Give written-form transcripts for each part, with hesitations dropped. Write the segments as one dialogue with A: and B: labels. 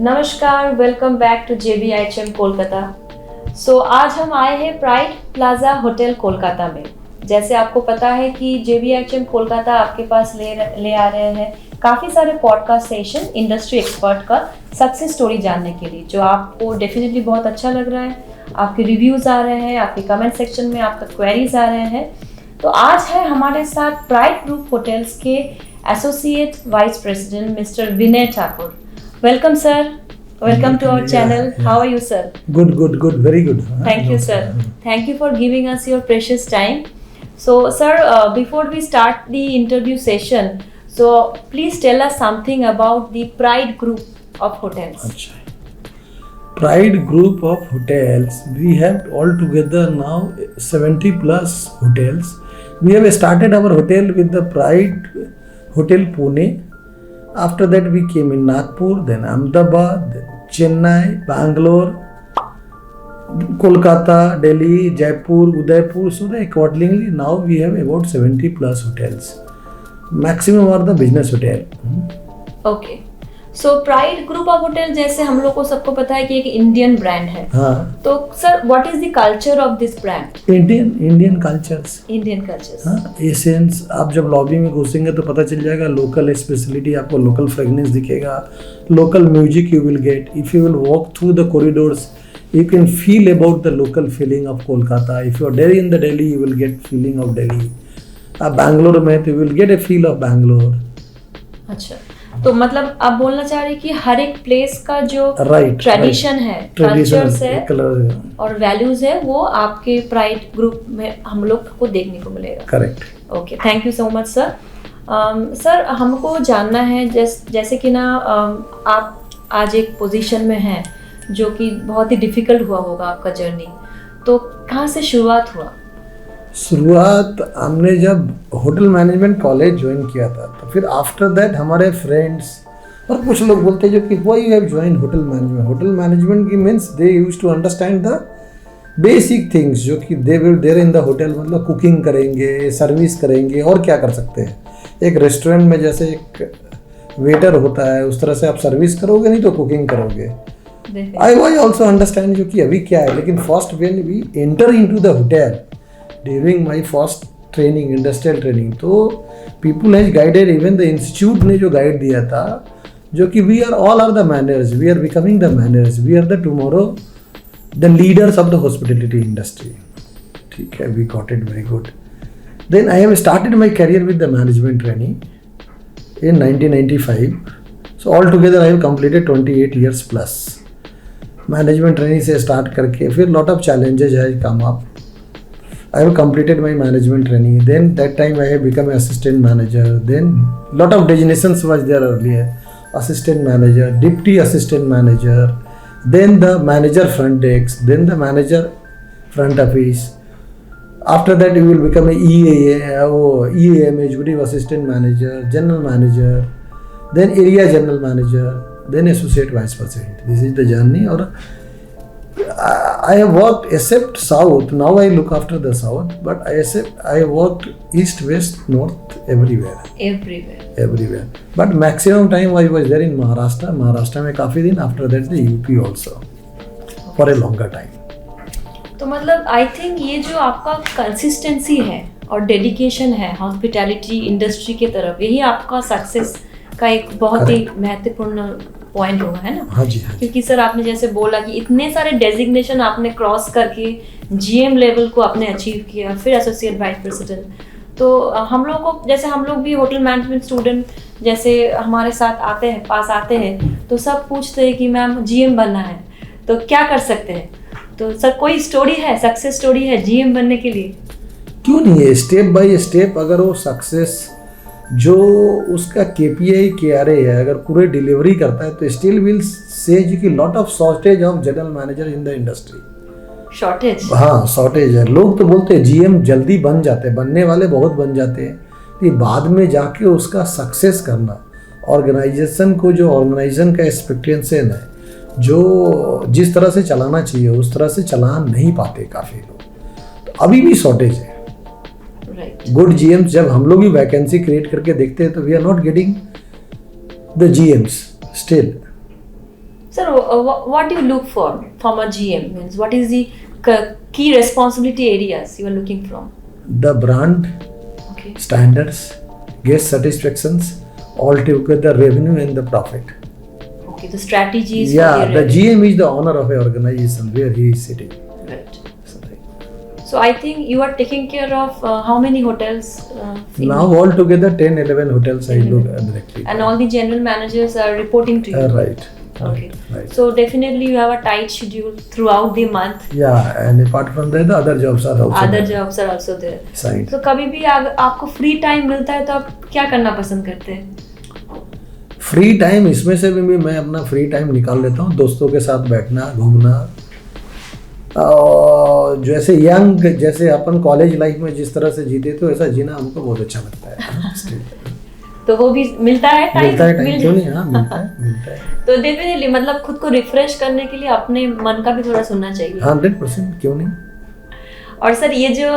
A: नमस्कार, welcome back to JBIHM Kolkata. आज हम आए हैं प्राइड प्लाजा होटल कोलकाता में। जैसे आपको पता है कि JBIHM कोलकाता आपके पास ले आ रहे हैं काफ़ी सारे पॉडकास्ट सेशन इंडस्ट्री एक्सपर्ट का सक्सेस स्टोरी जानने के लिए, जो आपको डेफिनेटली बहुत अच्छा लग रहा है। आपके रिव्यूज़ आ रहे हैं, आपके कमेंट सेक्शन में आपका क्वेरीज आ रहे हैं। तो आज है हमारे साथ प्राइड ग्रुप होटल्स के associate vice president mister Vinay Thakur. Welcome, sir. Welcome to our channel. How are you, sir?
B: Good. Very good.
A: Thank you, sir. Thank you for giving us your precious time. So, sir, before we start the interview session, so please tell us something about the Pride Group of Hotels.
B: Pride Group of Hotels. We have altogether now 70 plus hotels. We have started our hotel with the Pride Hotel Pune. After that we came in Nagpur, then Ahmedabad, then Chennai, Bangalore, Kolkata, Delhi, Jaipur, Udaipur. So accordingly now we have about 70 plus hotels. Maximum are the business hotel.
A: Okay. So Pride Group of Hotel जैसे हम लोग को सबको पता है कि एक Indian brand है।
B: हाँ.
A: तो sir what is the culture of this brand?
B: Indian cultures.
A: Indian cultures.
B: हाँ. एसेंस आप जब लॉबी में घुसेंगे तो पता चल जाएगा। लोकल स्पेशलिटी, आपको लोकल फ्रेगनेंस दिखेगा, local music you will gate. If you will walk through the corridors you can feel about the local feeling of Kolkata. If you are there in the Delhi, you will get feeling of Delhi. Bangalore में तो you will get a feel of Bangalore.
A: अच्छा, तो मतलब आप बोलना चाह रहे हैं कि हर एक प्लेस का जो ट्रेडिशन है, कल्चर्स है और वैल्यूज है, वो आपके प्राइड ग्रुप में हम लोग को देखने को मिलेगा।
B: Correct.
A: Okay, thank you so much sir. Sir हमको जानना है जैसे कि ना आप आज एक पोजीशन में हैं जो कि बहुत ही डिफिकल्ट हुआ होगा आपका जर्नी, तो कहाँ से शुरुआत हुआ?
B: शुरुआत हमने जब होटल मैनेजमेंट कॉलेज ज्वाइन किया था, तो फिर आफ्टर दैट हमारे फ्रेंड्स और कुछ लोग बोलते जो कि why you have join hotel management. Hotel management की means they use to understand the basic things, जो कि they will there in the hotel, मतलब कुकिंग करेंगे, सर्विस करेंगे और क्या कर सकते हैं। एक रेस्टोरेंट में जैसे एक वेटर होता है, उस तरह से आप सर्विस करोगे, नहीं तो कुकिंग करोगे। आई ऑल्सो अंडरस्टैंड जो कि अभी क्या है, लेकिन first when we enter into the hotel during my first training, industrial training, तो people has guided, even the institute ने जो गाइड दिया था, जो कि we are all are the manners, we are becoming the manners, we are the tomorrow the leaders of the hospitality industry. ठीक है, we got it very good. Then I have started my career with the management training in 1995. So all together I have completed 28 years plus management training से start करके। फिर lot of challenges है come up. I have completed my management training. Then that time I have become assistant manager. Then lot of designations was there earlier. Assistant manager, deputy assistant manager, then the manager front desk, then the manager front office. After that you will become a EAM, executive assistant manager, general manager, then area general manager, then associate vice president. This is the journey. Or I have worked except south. Now I look after the south, but I have worked east, west, north, everywhere. But maximum time I was there in Maharashtra. Maharashtra में काफी दिन. After that the UP also for a longer time.
A: तो मतलब I think ये जो आपका consistency है और डेडिकेशन है हॉस्पिटैलिटी इंडस्ट्री की तरफ, यही आपका सक्सेस का एक बहुत ही महत्वपूर्ण पॉइंट होगा, है ना?
B: हाँ जी, हाँ जी।
A: क्योंकि सर आपने जैसे बोला कि इतने सारे डेजिग्नेशन आपने क्रॉस करके GM लेवल को आपने अचीव किया, फिर एसोसिएट वाइस प्रेसिडेंट। तो हम लोग को, जैसे हम लोग भी होटल मैनेजमेंट स्टूडेंट जैसे हमारे साथ पास आते हैं, तो सब पूछते हैं कि मैम GM बनना है तो क्या कर सकते हैं। तो सर कोई स्टोरी है, सक्सेस स्टोरी है GM बनने के लिए?
B: क्यों नहीं है, स्टेप बाय स्टेप। अगर वो सक्सेस जो उसका KPI KRA है, अगर पूरे डिलीवरी करता है, तो स्टिल विल से कि lot of shortage of general manager in the industry.
A: Shortage? हाँ,
B: शॉर्टेज है। लोग तो बोलते हैं GM जल्दी बन जाते हैं, बनने वाले बहुत बन जाते हैं, तो बाद में जाके उसका सक्सेस करना, ऑर्गेनाइजेशन को, जो ऑर्गेनाइजेशन का एक्सपेक्टेशन है, जो जिस तरह से चलाना चाहिए उस तरह से चला नहीं पाते काफ़ी लोग। तो अभी भी शॉर्टेज है। गुड GMs जब हम लोग भी वैकेंसी क्रिएट करके देखते हैं, तो we are not getting the GMs स्टिल।
A: Sir, what do you look for from a GM? Means what is the key responsibility areas you are looking from?
B: The brand,
A: Okay.
B: standards, guest satisfactions, altogether revenue and the profit.
A: Okay. The strategies. for
B: Yeah, the
A: revenue.
B: GM is the owner of a organization where he is sitting.
A: Right. So I think you are taking care of how many hotels?
B: Now altogether 10-11 hotels I look directly.
A: And all the general managers are reporting to you.
B: Right.
A: Okay.
B: Right.
A: So definitely you have a tight schedule throughout the month.
B: Yeah, and apart from that, the other jobs are also
A: Other
B: there.
A: jobs are also there.
B: Side.
A: तो कभी भी आपको free time मिलता है तो आप क्या करना पसंद करते हैं?
B: फ्री टाइम इसमें से भी मैं अपना फ्री टाइम निकाल लेता हूँ, दोस्तों के साथ बैठना, घूमना, और जैसे यंग, जैसे अपन कॉलेज लाइफ में जिस तरह से जीते तो ऐसा जीना हमको बहुत अच्छा लगता है। Still.
A: तो वो भी मिलता है टाइम?
B: मिलता है टाइम, क्यों नहीं? हाँ, मिलता है।
A: तो डेफिनेटली मतलब खुद को रिफ्रेश करने के लिए अपने मन का भी थोड़ा सुनना चाहिए।
B: 100%, क्यों नहीं?
A: और सर ये जो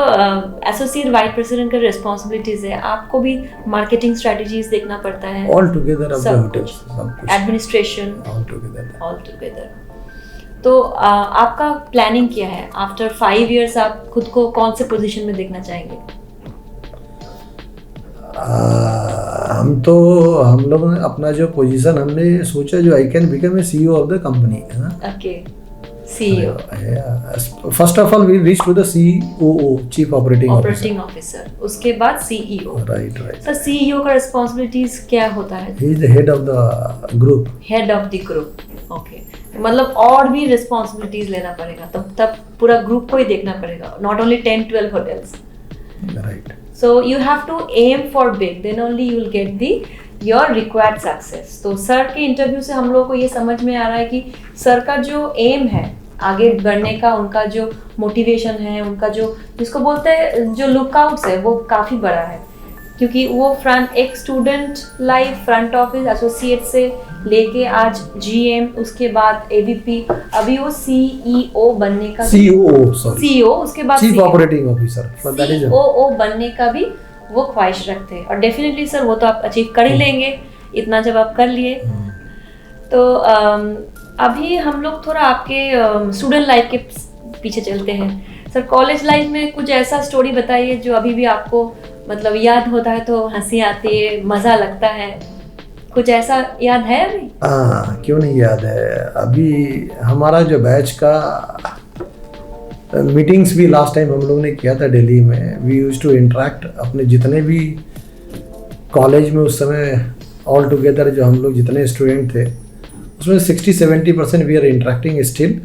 A: एसोसिएट वाइस प्रेसिडेंट का रिस्पॉन्सिबिलिटीज है, आपको भी मार्केटिंग स्ट्रेटजीज देखना पड़ता है,
B: all together of the
A: sub
B: hotels, सब कुछ
A: एडमिनिस्ट्रेशन
B: ऑल टुगेदर।
A: तो आपका प्लानिंग क्या है? आफ्टर 5 years आप खुद को कौन से पोजीशन में देखना चाहेंगे?
B: हम लोग ने अपना जो पोजीशन हमने सोचा, जो I can become a CEO of the company, है ना?
A: Okay, CEO,
B: first of all we reach to the COO, chief operating
A: officer, उसके बाद CEO।
B: राइट।
A: सर CEO का रिस्पांसिबिलिटीज क्या होता है?
B: He is the head of the group.
A: Head of the group. Okay, मतलब और भी रिस्पांसिबिलिटीज लेना पड़ेगा, तब पूरा ग्रुप को ही देखना पड़ेगा, not only 10-12 hotels.
B: Right.
A: So you have to aim for big, then only you will get your required success. तो सर के इंटरव्यू से हम लोगों को ये समझ में आ रहा है कि सर का जो एम है आगे बढ़ने का, उनका जो मोटिवेशन है, उनका जो जिसको बोलते हैं जो लुकआउट्स है, वो काफ़ी बड़ा है, क्योंकि वो एक student life, front office associate से लेके आज GM, उसके बाद AVP, अभी वो CEO बनने का, CEO, उसके बाद
B: चीफ ऑपरेटिंग ऑफिसर,
A: COO बनने का भी वो ख्वाहिश रखते हैं। और डेफिनेटली सर वो तो आप अचीव कर ही लेंगे, इतना जब आप कर लिए। तो अभी हम लोग थोड़ा आपके स्टूडेंट लाइफ के पीछे चलते हैं। सर कॉलेज लाइफ में कुछ ऐसा स्टोरी बताइए जो अभी भी आपको मतलब याद होता है तो हंसी आती है, मज़ा लगता है, कुछ ऐसा याद है अभी?
B: हाँ, क्यों नहीं याद है। अभी हमारा जो बैच का मीटिंग्स भी लास्ट टाइम हम लोग ने किया था दिल्ली में। वी यूज्ड टू इंटरेक्ट, अपने जितने भी कॉलेज में उस समय ऑल टुगेदर जो हम लोग जितने स्टूडेंट थे उसमें 60-70% वी आर इंटरेक्टिंग स्टिल,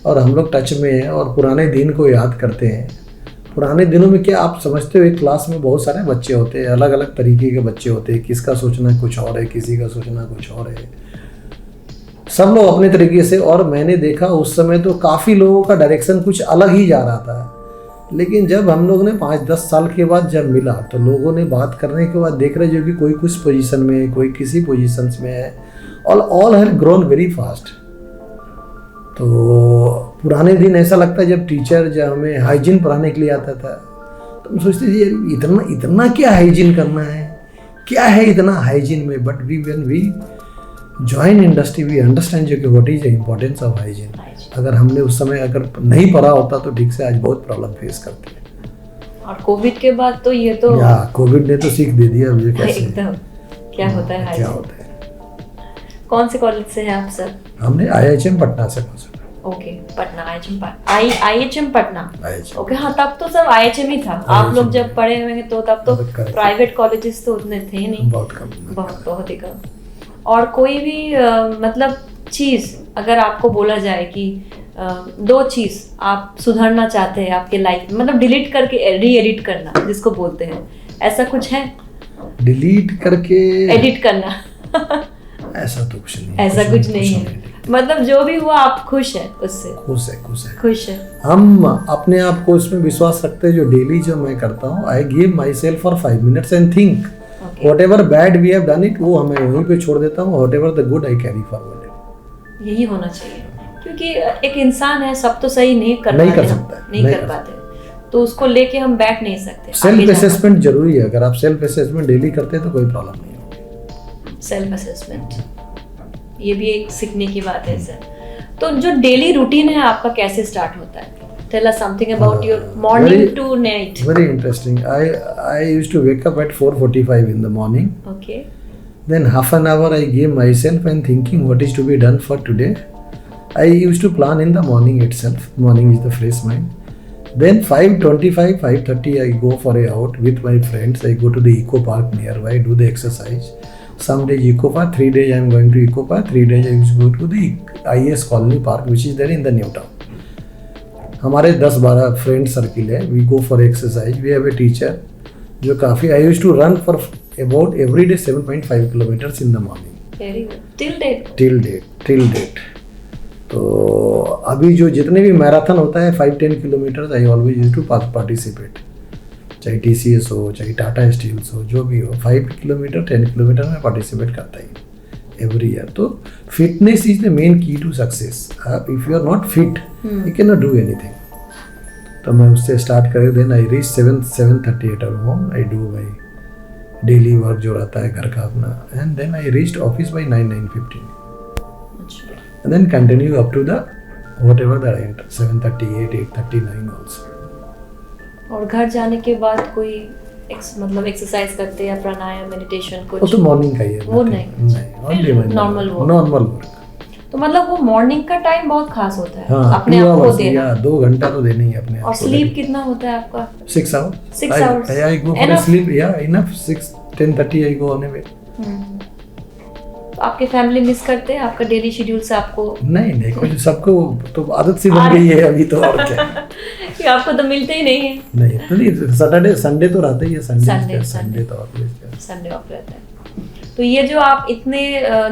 B: और हम लोग टच में हैं और पुराने दिन को याद करते हैं। पुराने दिनों में क्या आप समझते हो, एक क्लास में बहुत सारे बच्चे होते हैं, अलग अलग तरीके के बच्चे होते हैं, किसका सोचना कुछ और है, किसी का सोचना कुछ और है, सब लोग अपने तरीके से। और मैंने देखा उस समय तो काफ़ी लोगों का डायरेक्शन कुछ अलग ही जा रहा था, लेकिन जब हम लोग ने 5-10 साल के बाद जब मिला तो लोगों ने बात करने के बाद देख रहे जो कि कोई कुछ पोजीशन में है, कोई किसी पोजीशंस में है, all have grown very fast. तो पुराने दिन ऐसा लगता है जब टीचर जब हमें हाइजीन पढ़ाने के लिए आता था तो हम सोचते थे इतना क्या हाइजीन करना है, क्या है इतना हाइजीन में। But when we join industry we understand जो कि what is the importance of hygiene. अगर हमने उस समय अगर नहीं पढ़ा होता तो ठीक से आज बहुत प्रॉब्लम फेस करते हैं।
A: और कोविड के बाद तो ये तो
B: कोविड ने तो सीख दे दिया मुझे कैसे
A: एकदम क्या होता है
B: क्या होता है।
A: कौन से कॉलेज से हैं आप सर?
B: हमने IHM पटना से पास।
A: Okay, Patna, IHM Patna. Okay, हाँ तब तो सब IHM ही था। आप लोग जब पढ़े होंगे तो तब तो प्राइवेट कॉलेजेस तो उतने थे नहीं,
B: बहुत कम,
A: बहुत ही कम। और कोई भी मतलब चीज़ अगर आपको बोला जाए कि 2 चीज़ आप सुधारना चाहते हैं आपके लाइफ में, मतलब डिलीट करके री-एडिट करना जिसको बोलते हैं, ऐसा कुछ है?
B: डिलीट करके
A: एडिट करना
B: ऐसा तो कुछ नहीं,
A: ऐसा कुछ नहीं है। मतलब जो भी हुआ आप खुश है उससे? खुश है। हम
B: अपने आप को इसमें विश्वास रखते हैं। जो डेली जो मैं करता हूँ, I give myself for 5 minutes and think whatever bad we have done it, वो हमें वहीं पे छोड़ देता हूँ, whatever the good I carry forward.
A: यही होना चाहिए, क्योंकि एक इंसान है, सब तो सही नहीं कर पाते, तो उसको लेके हम बैठ नहीं सकते।
B: सेल्फ असेसमेंट जरूरी है। अगर आप सेल्फ असेसमेंट डेली करते हैं तो कोई प्रॉब्लम नहीं होगी।
A: सेल्फ असेसमेंट ये भी एक सीखने की बात है सर। तो जो डेली रूटीन है आपका कैसे स्टार्ट होता है? Tell us something about your morning to night.
B: Very interesting. I used to wake up at 4:45 in the morning.
A: Okay.
B: Then half an hour I gave myself and thinking what is to be done for today. I used to plan in the morning itself. Morning is the fresh mind. Then 5:25, 5:30 I go for a out with my friends. I go to the eco park nearby, do the exercise. Some days eco park, 3 days I am going to eco park, 3 days I used to go to the IS colony park which is there in the new town. हमारे 10-12 friend circle है. We go for exercise. We have a teacher जो काफ़ी I use to run for about every day 7.5 kilometres in the morning.
A: Very good.
B: Till date. तो अभी जो जितने भी marathon होता है 5-10 kilometres I always use to participate. चाहे TCS हो, चाहे टाटा स्टील्स हो, जो भी हो, 5 किलोमीटर 10 किलोमीटर में पार्टिसिपेट करता ही every year. तो fitness is the main key to success. If you are not fit, you cannot do anything. तो मैं उससे स्टार्ट करें. then I reach 7:30 at home. I do my daily work जो रहता है घर का अपना, and then I reached office by 9:15. and then continue up to the whatever that I enter 7:38, 8:39 also.
A: और घर जाने के बाद कोई मतलब एक्सरसाइज करते हैं या प्राणायाम मेडिटेशन कुछ?
B: वो तो मॉर्निंग का ही है.
A: वो नहीं नॉर्मल वर्क. तो मतलब वो मॉर्निंग का टाइम बहुत खास होता है.
B: हाँ,
A: अपने आप को देना.
B: 2 घंटा तो देना ही अपने आप को.
A: और स्लीप कितना होता है आपका?
B: 6 hours.
A: 6 hours.
B: I go for a sleep. Yeah, enough. 10:30 I go on a way.
A: तो आपके फैमिली मिस करते हैं आपका डेली शेड्यूल से? आपको
B: नहीं कुछ सबको तो आदत सी बन गई है अभी तो. और क्या
A: कि आपको तो मिलते ही नहीं है.
B: नहीं सैटरडे संडे तो रहता ही है. संडे तो
A: संडे ऑफ रहता है. तो ये जो आप इतने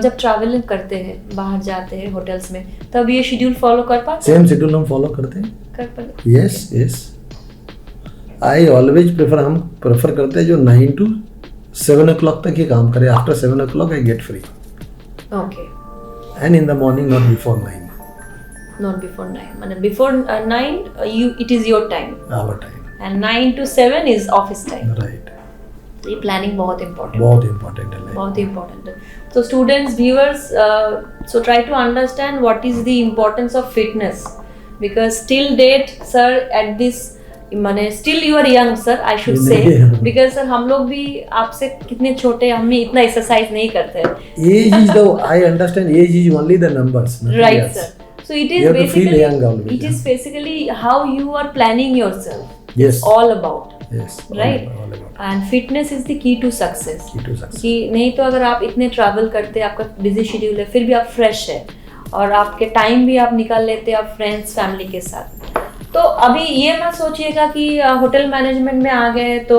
A: जब ट्रैवलिंग करते हैं, बाहर जाते हैं होटल्स में, तब ये शेड्यूल फॉलो कर पाते हैं?
B: सेम शेड्यूल हम फॉलो करते हैं.
A: कर पाते?
B: यस. आई ऑलवेज हम प्रेफर करते हैं जो 9 to 7 o'clock तक ही काम करे. After 7 o'clock I get free.
A: Okay.
B: And in the morning, not before 9.
A: Not before 9. मतलब before 9, it is your time.
B: Our time.
A: And 9 to 7 is office time.
B: Right.
A: तो ये planning बहुत important.
B: बहुत important है.
A: बहुत important है. So students, viewers, so try to understand what is the importance of fitness, because till date, sir, at this माने still you are young sir, I should say, because sir हम लोग भी आपसे कितने छोटे, हम भी इतना एक्सरसाइज नहीं करते हैं.
B: Age is the, I understand, age is only the numbers.
A: Right
B: yes.
A: sir. So it is basically, it is
B: yeah.
A: basically how you are planning yourself.
B: Yes.
A: All about.
B: Yes.
A: Right.
B: All about.
A: And fitness is the key to success.
B: Key to success.
A: कि नहीं तो अगर आप इतने travel करते हैं, आपका busy schedule है, फिर भी आप फ्रेश है और आपके टाइम भी आप निकाल लेते हैं आप फ्रेंड्स फैमिली के साथ. तो अभी ये मत सोचिएगा कि होटल मैनेजमेंट में आ गए तो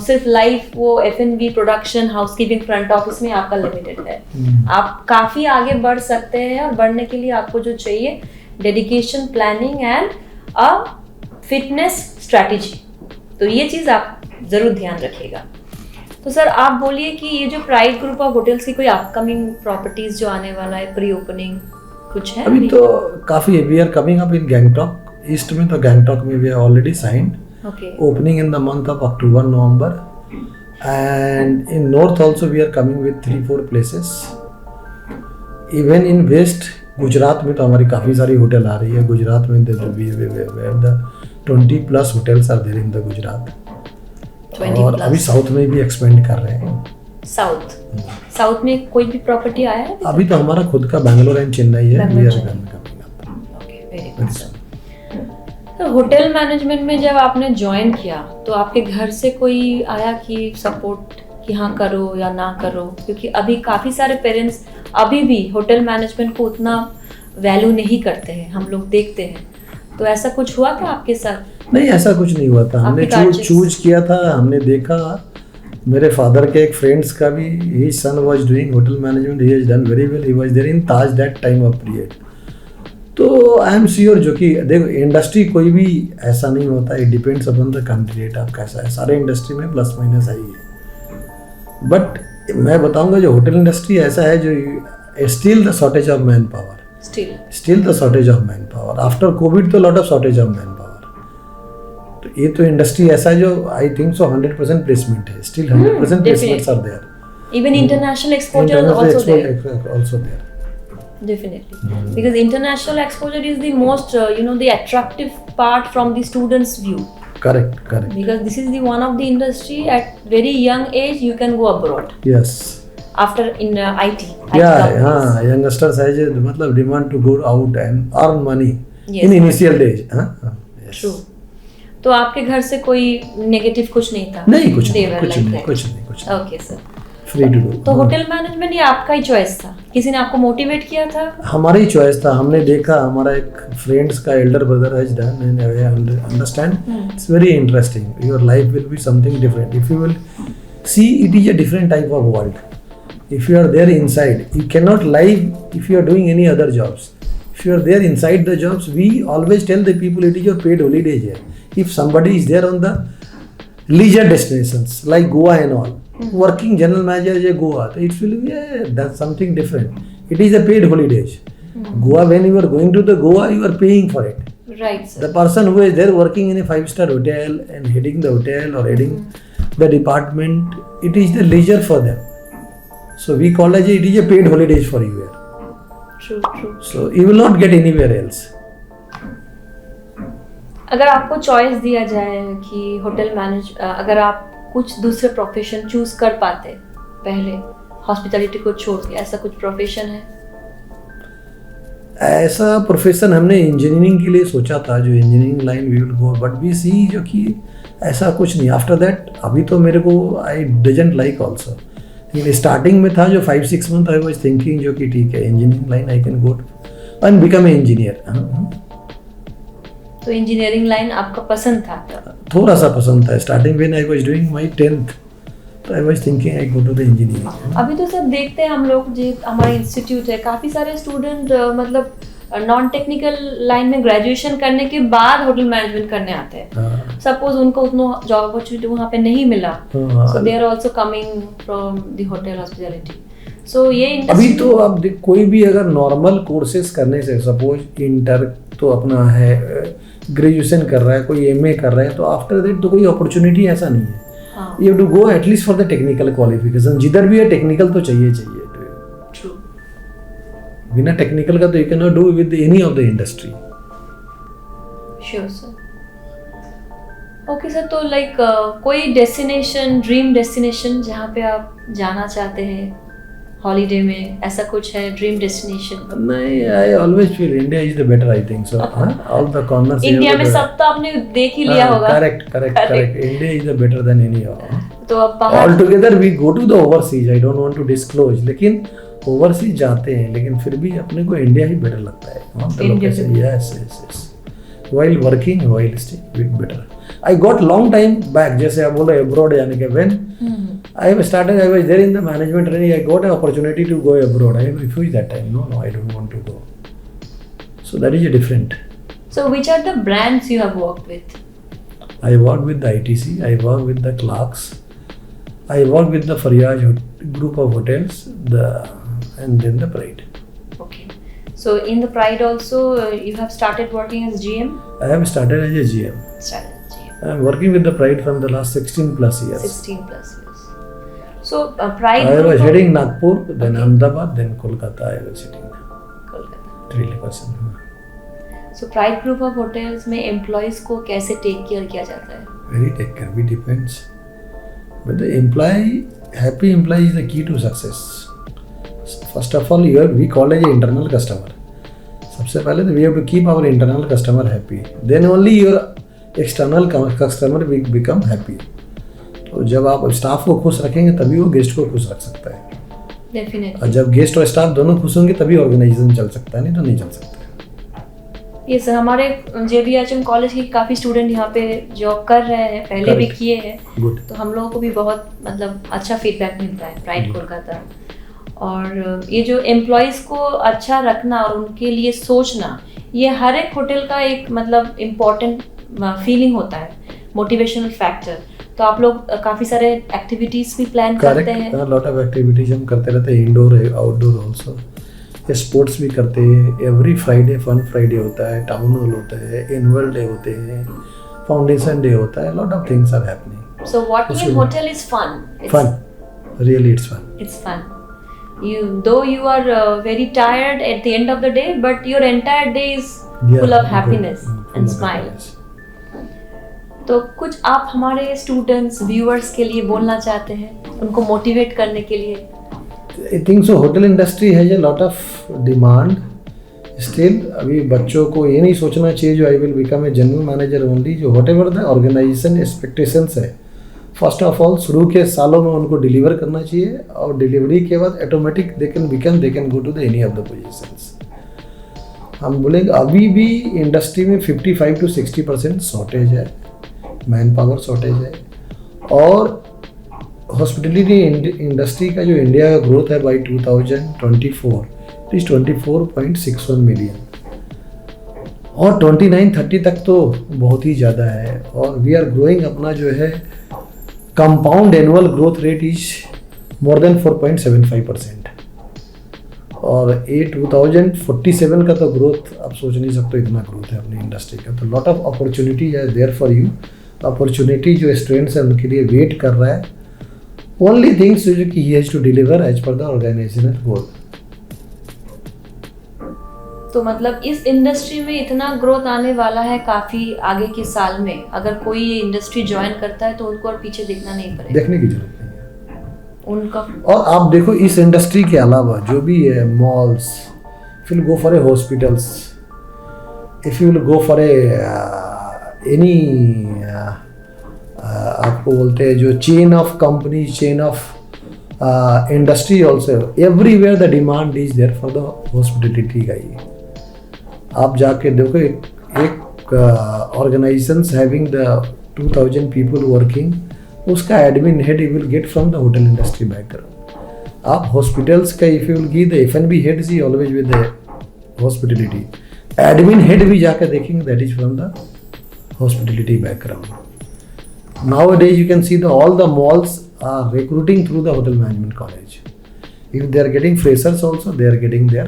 A: सिर्फ लाइफ वो F&B production housekeeping front office में आपका लिमिटेड है. आप काफ़ी आगे बढ़ सकते हैं और बढ़ने के लिए आपको जो चाहिए dedication, planning and a fitness strategy. तो ये चीज़ आप ज़रूर ध्यान रखिएगा. तो सर आप बोलिए कि ये जो प्राइड ग्रुप ऑफ होटल्स की कोई अपकमिंग प्रॉपर्टीज जो आने वाला है, प्री ओपनिंग कुछ है?
B: अभी तो काफ़ी we are coming up in Gangtok east में. तो गैंगटॉक में we are already signed. Opening in the month of October November. And in north also we are coming with 3-4 places. Even in west Gujarat में तो हमारी काफ़ी सारी होटल आ रही है. गुजरात में the 20+ hotels are there in the Gujarat. और अभी साउथ में भी एक्सपेंड कर रहे हैं.
A: साउथ में कोई भी प्रॉपर्टी आया है?
B: अभी तो हमारा खुद का बैंगलोर एंड चेन्नई है. We are coming up.
A: Okay, very good. तो होटल मैनेजमेंट में जब आपने ज्वाइन किया तो आपके घर से कोई आया कि सपोर्ट कि हाँ करो या ना करो? क्योंकि अभी काफ़ी सारे पेरेंट्स अभी भी होटल मैनेजमेंट को उतना वैल्यू नहीं करते हैं, हम लोग देखते हैं. तो ऐसा कुछ हुआ था आपके साथ?
B: नहीं, ऐसा कुछ नहीं हुआ था. हमने चूज किया था. हमने देखा मेरे फादर के एक फ्रेंड्स का भी his son was doing hotel management. He has done very well. He was there in Taj that time of period. तो आई एम श्योर जो कि देखो इंडस्ट्री कोई भी ऐसा नहीं होता. It depends upon the candidate आप कैसा है. सारे इंडस्ट्री में प्लस माइनस आई है. बट मैं बताऊंगा जो होटल इंडस्ट्री ऐसा है जो still the shortage of man power. Still the shortage of man power. After Covid तो lot of shortage of man power. तो ये तो इंडस्ट्री ऐसा है जो आई थिंक सो 100% प्लेसमेंट है. Still 100% placements are there.
A: Even international exposure also there. Definitely, because international exposure is the most, the attractive part from the student's view.
B: Correct.
A: Because this is the one of the industry at very young age you can go abroad.
B: Yes.
A: After in IT.
B: Yeah, youngsters has a मतलब demand to go out and earn money
A: Yes,
B: in initial days. Yes.
A: True. तो आपके घर से कोई negative कुछ नहीं था?
B: नहीं, कुछ
A: They were like
B: नहीं,
A: that.
B: कुछ नहीं.
A: Okay sir.
B: Free to do.
A: तो होटल मैनेजमेंट ये आपका ही चॉइस था? किसी ने आपको मोटिवेट किया था?
B: हमारा ही चॉइस था. हमने देखा हमारा एक फ्रेंड्स का Elder brother has done and I understand it's very interesting. Your life will be something different if you will see it is a different type of world. If you are there inside, you cannot live if you are doing any other jobs. If you are there inside the jobs, we always tell the people it is your paid holiday here. If somebody is there on the leisure destinations like Goa and all, working general manager is Goa, it will be that's something different. It is a paid holidays. Goa, when you are going to the Goa, you are paying for it.
A: Right, sir.
B: The person who is there working in a 5-star hotel and heading the hotel or heading the department, it is the leisure for them. So we call it is a paid holidays for you here.
A: True.
B: So you will not get anywhere else.
A: अगर आपको choice दिया जाए कि hotel अगर आप कुछ दूसरे profession choose कर पाते पहले हॉस्पिटैलिटी को छोड़ के, ऐसा कुछ प्रोफेशन है?
B: ऐसा प्रोफेशन हमने इंजीनियरिंग के लिए सोचा था, जो engineering line we will go, but we see जो कि ऐसा कुछ नहीं. आफ्टर दैट अभी तो मेरे को आई डजंट लाइक ऑल्सो. लेकिन स्टार्टिंग में था जो 5-6 मंथ आई वाज थिंकिंग जो कि ठीक है engineering line I can go and become a engineer.
A: तो इंजीनियरिंग लाइन आपका पसंद था?
B: थोड़ा सा पसंद था. Starting when I was doing my 10th तो I was thinking I go to the engineering.
A: अभी तो सब देखते हैं हम लोग, जो हमारा इंस्टीट्यूट है, काफ़ी सारे स्टूडेंट मतलब नॉन टेक्निकल लाइन में ग्रेजुएशन करने के बाद होटल मैनेजमेंट करने आते हैं. सपोज उनको उतना जॉब अपॉर्चुनिटी वहाँ पे नहीं मिला, so they are also coming from the hotel hospitality. So ये
B: अभी तो अब कोई भी अगर नॉर्मल कोर्सेज करने से, सपोज इंटर तो अपना है, ग्रेजुएशन कर रहा है, कोई एमए कर रहा है, तो आफ्टर दैट तो कोई अपॉर्चुनिटी ऐसा नहीं है. You have to go at least for the technical qualification. जिधर भी है टेक्निकल तो चाहिए.
A: ट्रू.
B: बिना टेक्निकल का तो you can not do with any of the industry.
A: Sure sir. Okay sir, तो लाइक कोई डेस्टिनेशन, ड्रीम डेस्टिनेशन जहाँ पे आप जाना चाहते हैं हॉलीडे में, ऐसा कुछ है ड्रीम डेस्टिनेशन?
B: नहीं, I always feel India is the better. I think so. All the corners
A: India में सब तो आपने देख ही लिया होगा.
B: Correct. India is the better than any other.
A: तो अब बाहर
B: all together we go to the overseas. I don't want to disclose, लेकिन ओवरसीज जाते हैं, लेकिन फिर भी अपने को इंडिया ही बेटर लगता है. Yes. while working, while staying better. I got long time back, जैसे आप बोले abroad जाने के, when I was there in the management training, I got an opportunity to go abroad. I refused that time. No, I don't want to go. So that is a different.
A: So which are the brands you have worked with?
B: I worked with the ITC, I worked with the Clarks, I worked with the Faryaj group of hotels, and then the Pride.
A: Okay. So in the Pride also, you have started working as GM?
B: I have started as a GM. I am working with the Pride from the last 16 plus years.
A: 16 plus years. So Pride.
B: I was heading Nagpur, then Ahmedabad, then Kolkata. I was sitting there.
A: Kolkata.
B: 3%.
A: So Pride group of hotels में employees को कैसे take care किया जाता है?
B: Very take care. It depends. But the happy employee is the key to success. First of all, we call it internal customer. सबसे पहले तो we have to keep our internal customer happy. Then only your external customer will become happy. तो जब आप staff को खुश रखेंगे तभी वो गेस्ट को खुश रख सकता है.
A: Definitely.
B: और जब गेस्ट और स्टाफ दोनों खुश होंगे तभी ऑर्गेनाइजेशन चल सकता है, नहीं तो नहीं चल सकता.
A: ये सर, हमारे JBHM कॉलेज के काफ़ी स्टूडेंट यहाँ पे जॉब कर रहे हैं, पहले भी किए हैं. तो हम लोगों को भी बहुत मतलब अच्छा फीडबैक मिलता है प्राइड कोलकाता. और ये जो एम्प्लॉयज़ को अच्छा रखना और उनके लिए सोचना, ये हर एक होटल का एक मतलब इम्पॉर्टेंट फीलिंग होता है, मोटिवेशनल फैक्टर. तो आप लोग काफ़ी सारे एक्टिविटीज़ भी प्लान करते हैं?
B: लॉट ऑफ एक्टिविटीज हम करते रहते हैं, इंडोर है, आउटडोर ऑल्सो. स्पोर्ट्स भी करते हैं. एवरी फ्राइडे फन फ्राइडे होता है, टाउन हॉल होता है, एनुअल डे होते हैं, फाउंडेशन डे होता है. Lot of things are happening.
A: So what in hotel is fun?
B: Fun, really it's fun.
A: It's fun. though you are very tired at the end of the day, but your entire day is full of happiness and smile. तो कुछ आप हमारे students viewers के लिए बोलना चाहते हैं, उनको मोटिवेट करने के लिए?
B: I think so. Hotel industry has a lot of demand. Still अभी बच्चों को ये नहीं सोचना चाहिए जो I will become a general manager only. जो व्हाटएवर द ऑर्गेनाइजेशन एक्सपेक्टेशंस है, फर्स्ट ऑफ ऑल शुरू के सालों में उनको डिलीवर करना चाहिए, और डिलीवरी के बाद automatic they can go to the any of the positions. हम बोलेंगे अभी भी इंडस्ट्री में 55 to 60% शॉर्टेज है, मैन पावर शॉर्टेज है. और हॉस्पिटलिटी इंडस्ट्री का जो इंडिया का ग्रोथ है बाई 2024 इट इज 24.61 मिलियन, और 29-30 तक तो बहुत ही ज़्यादा है. और वी आर ग्रोइंग, अपना जो है compound annual growth rate is more than 4.75%. और ये 2047 का तो ग्रोथ आप सोच नहीं सकते, इतना ग्रोथ है अपनी इंडस्ट्री का. तो लॉट ऑफ अपॉर्चुनिटी है देयर फॉर यू. अपॉर्चुनिटी जो स्टूडेंट्स हैं उनके लिए वेट कर रहा है. ओनली थिंग्स जो कि he has to deliver as per the organisational goal.
A: तो मतलब इस इंडस्ट्री में इतना ग्रोथ आने वाला है काफ़ी आगे के साल में. अगर कोई ये इंडस्ट्री ज्वाइन करता है तो उनको और पीछे देखना नहीं पड़ेगा,
B: देखने की जरूरत नहीं है
A: उनका.
B: और आप देखो इस इंडस्ट्री के अलावा जो भी है malls, if you go for a hospitals, if you will go for a any आपको बोलते हैं जो chain of company, chain of industry also, everywhere the demand is there for the hospitality का. ही आप जाके देखो एक organisations having the 2000 people working, उसका admin head you will get from the hotel industry background. आप हॉस्पिटल्स का if you will give the F&B heads he always with the hospitality, admin head भी जाकर देखेंगे that is from the hospitality background. Nowadays you can see all the malls are recruiting through the hotel management college. If they are getting freshers also, they are getting their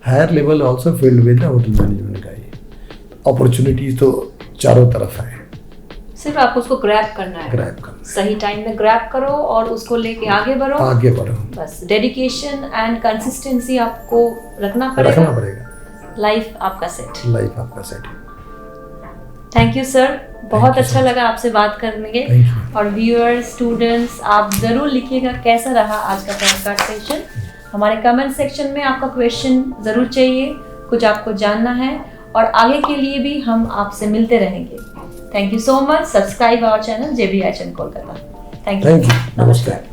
B: higher level also filled with the hotel management guy. Opportunities तो चारों तरफ है,
A: सिर्फ आपको उसको grab करना है.
B: Grab करना है,
A: सही टाइम में ग्रैब करो और उसको लेके आगे बढ़ो. बस डेडिकेशन एंड कंसिस्टेंसी आपको रखना पड़ेगा. लाइफ आपका सेट. थैंक यू सर, बहुत अच्छा लगा आपसे बात करने के. और व्यूअर्स, स्टूडेंट्स, आप ज़रूर लिखिएगा कैसा रहा आज का पॉडकास्ट सेशन. हमारे कमेंट सेक्शन में आपका क्वेश्चन ज़रूर चाहिए, कुछ आपको जानना है, और आगे के लिए भी हम आपसे मिलते रहेंगे. Thank you so much. Subscribe our channel JBHM Kolkata. Thank you.
B: नमस्कार.